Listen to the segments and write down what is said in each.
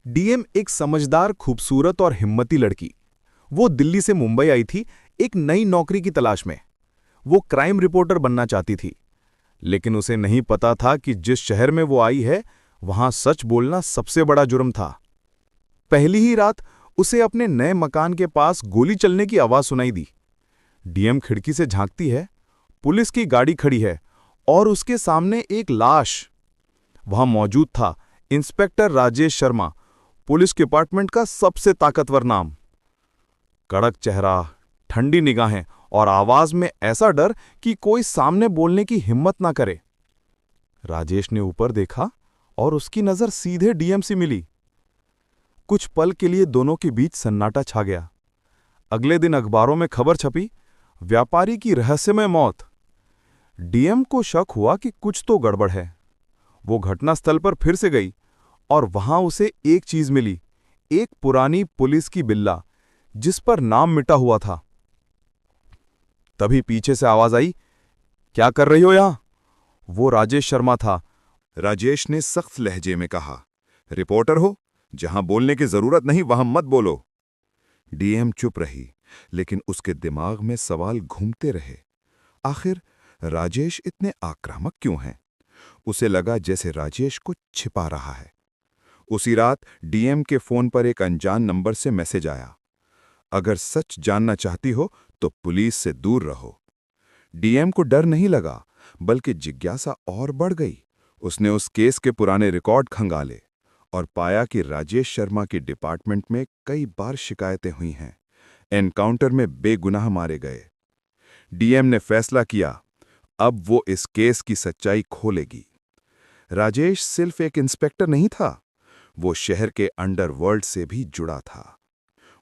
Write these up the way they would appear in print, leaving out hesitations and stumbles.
DM एक समझदार, खूबसूरत और हिम्मती लड़की। वो दिल्ली से मुंबई आई थी एक नई नौकरी की तलाश में। वो क्राइम रिपोर्टर बनना चाहती थी, लेकिन उसे नहीं पता था कि जिस शहर में वो आई है, वहां सच बोलना सबसे बड़ा जुर्म था। पहली ही रात उसे अपने नए मकान के पास गोली चलने की आवाज सुनाई दी। डीएम खिड़की से झांकती है। पुलिस की गाड़ी खड़ी है और उसके सामने एक लाश। वहां मौजूद था inspector Rajesh Sharma, police department का सबसे ताकतवर नाम। कड़क चेहरा, ठंडी निगाहें और आवाज में ऐसा डर कि कोई सामने बोलने की हिम्मत ना करे। राजेश ने ऊपर देखा और उसकी नजर सीधे डीएम से मिली। कुछ पल के लिए दोनों के बीच सन्नाटा छा गया। अगले दिन अखबारों में खबर छपी, व्यापारी की रहस्यमय मौत। डीएम को शक हुआ कि कुछ तो गड़बड़ है। वो घटनास्थल पर फिर से गई और वहां उसे एक चीज मिली, एक पुरानी पुलिस की बिल्ला जिस पर नाम मिटा हुआ था। तभी पीछे से आवाज आई, क्या कर रही हो यहां? वो राजेश शर्मा था। राजेश ने सख्त लहजे में कहा, रिपोर्टर हो, जहां बोलने की जरूरत नहीं वहां मत बोलो। डीएम चुप रही, लेकिन उसके दिमाग में सवाल घूमते रहे। आखिर राजेश इतने आक्रामक क्यों हैं? उसे लगा जैसे राजेश कुछ छिपा रहा है। उसी रात डीएम के फोन पर एक अनजान नंबर से मैसेज आया, अगर सच जानना चाहती हो तो पुलिस से दूर रहो। डीएम को डर नहीं लगा, बल्कि जिज्ञासा और बढ़ गई। उसने उस केस के पुराने रिकॉर्ड खंगाले और पाया कि राजेश शर्मा के डिपार्टमेंट में कई बार शिकायतें हुई हैं। एनकाउंटर में बेगुनाह मारे गए। डीएम ने फैसला किया, अब वो इस केस की सच्चाई खोलेगी। राजेश सिर्फ एक इंस्पेक्टर नहीं था, वो शहर के अंडरवर्ल्ड से भी जुड़ा था।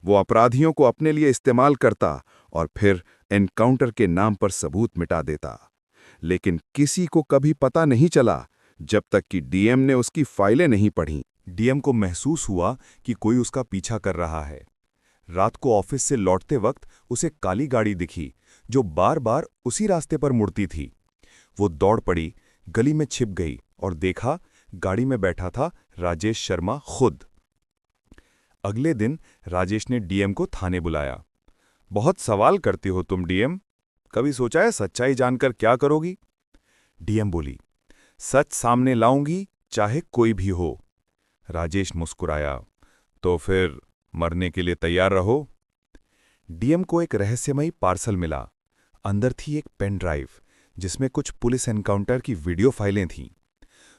वो अपराधियों को अपने लिए इस्तेमाल करता और फिर एनकाउंटर के नाम पर सबूत मिटा देता। लेकिन किसी को कभी पता नहीं चला, जब तक कि डीएम ने उसकी फाइलें नहीं पढ़ीं। डीएम को महसूस हुआ कि कोई उसका पीछा कर रहा है। रात को ऑफिस से लौटते वक्त उसे काली गाड़ी दिखी जो बार बार उसी रास्ते पर मुड़ती थी। वो दौड़ पड़ी, गली में छिप गई और देखा गाड़ी में बैठा था राजेश शर्मा खुद। अगले दिन राजेश ने डीएम को थाने बुलाया। बहुत सवाल करती हो तुम डीएम, कभी सोचा है सच्चाई जानकर क्या करोगी? डीएम बोली, सच सामने लाऊंगी चाहे कोई भी हो। राजेश मुस्कुराया, तो फिर मरने के लिए तैयार रहो। डीएम को एक रहस्यमयी पार्सल मिला। अंदर थी एक पेन ड्राइव जिसमें कुछ पुलिस एनकाउंटर की वीडियो फाइलें थीं।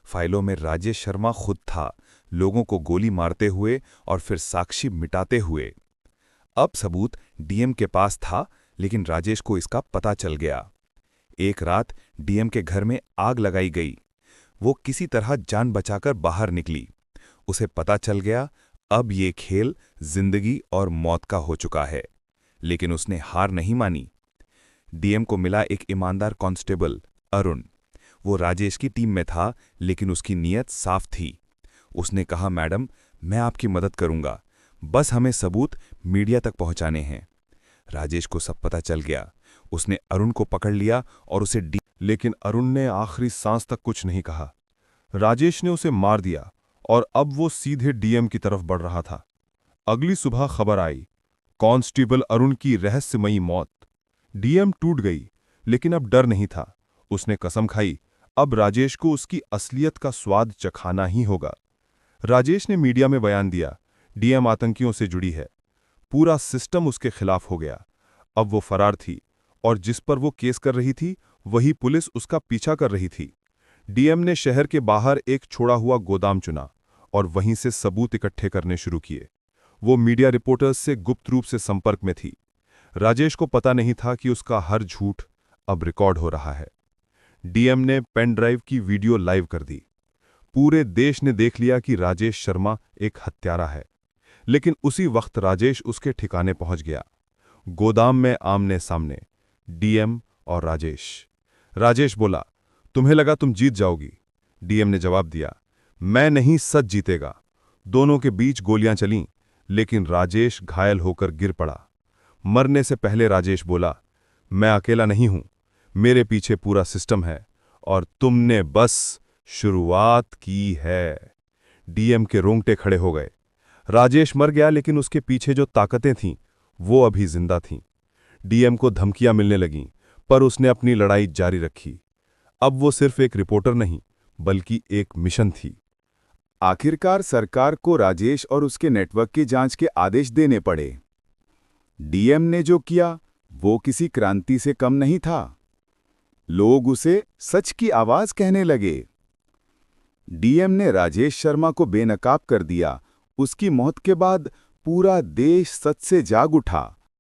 फाइलों में राजेश शर्मा खुद था, लोगों को गोली मारते हुए और फिर साक्षी मिटाते हुए। अब सबूत डीएम के पास था, लेकिन राजेश को इसका पता चल गया। एक रात डीएम के घर में आग लगाई गई। वो किसी तरह जान बचाकर बाहर निकली। उसे पता चल गया अब ये खेल जिंदगी और मौत का हो चुका है, लेकिन उसने हार नहीं मानी। डीएम को मिला एक ईमानदार कांस्टेबल, अरुण। वो राजेश की टीम में था, लेकिन उसकी नीयत साफ थी। उसने कहा, मैडम, मैं आपकी मदद करूंगा, बस हमें सबूत मीडिया तक पहुंचाने हैं। राजेश को सब पता चल गया। उसने अरुण को पकड़ लिया और उसे लेकिन अरुण ने आखिरी सांस तक कुछ नहीं कहा। राजेश ने उसे मार दिया और अब वो सीधे डीएम की तरफ बढ़ रहा था। अगली सुबह खबर आई, कांस्टेबल अरुण की रहस्यमयी मौत। डीएम टूट गई, लेकिन अब डर नहीं था। उसने कसम खाई, अब राजेश को उसकी असलियत का स्वाद चखाना ही होगा। राजेश ने मीडिया में बयान दिया, डीएम आतंकियों से जुड़ी है। पूरा सिस्टम उसके खिलाफ हो गया। अब वो फरार थी और जिस पर वो केस कर रही थी वही पुलिस उसका पीछा कर रही थी। डीएम ने शहर के बाहर एक छोड़ा हुआ गोदाम चुना और वहीं से सबूत इकट्ठे करने शुरू किए। वो मीडिया रिपोर्टर्स से गुप्त रूप से संपर्क में थी। राजेश को पता नहीं था कि उसका हर झूठ अब रिकॉर्ड हो रहा है। डीएम ने पेन ड्राइव की वीडियो लाइव कर दी। पूरे देश ने देख लिया कि राजेश शर्मा एक हत्यारा है। लेकिन उसी वक्त राजेश उसके ठिकाने पहुंच गया। गोदाम में आमने सामने डीएम और राजेश। राजेश बोला, तुम्हें लगा तुम जीत जाओगी? डीएम ने जवाब दिया, मैं नहीं, सच जीतेगा। दोनों के बीच गोलियां चलीं, लेकिन राजेश घायल होकर गिर पड़ा। मरने से पहले राजेश बोला, मैं अकेला नहीं हूं, मेरे पीछे पूरा सिस्टम है और तुमने बस शुरुआत की है। डीएम के रोंगटे खड़े हो गए। राजेश मर गया, लेकिन उसके पीछे जो ताकतें थीं वो अभी जिंदा थीं। डीएम को धमकियां मिलने लगीं, पर उसने अपनी लड़ाई जारी रखी। अब वो सिर्फ एक रिपोर्टर नहीं, बल्कि एक मिशन थी। आखिरकार सरकार को राजेश और उसके नेटवर्क की जांच के आदेश देने पड़े। डीएम ने जो किया वो किसी क्रांति से कम नहीं था। लोग उसे सच की आवाज कहने लगे। डीएम ने राजेश शर्मा को बेनकाब कर दिया। उसकी मौत के बाद पूरा देश सच से जाग उठा।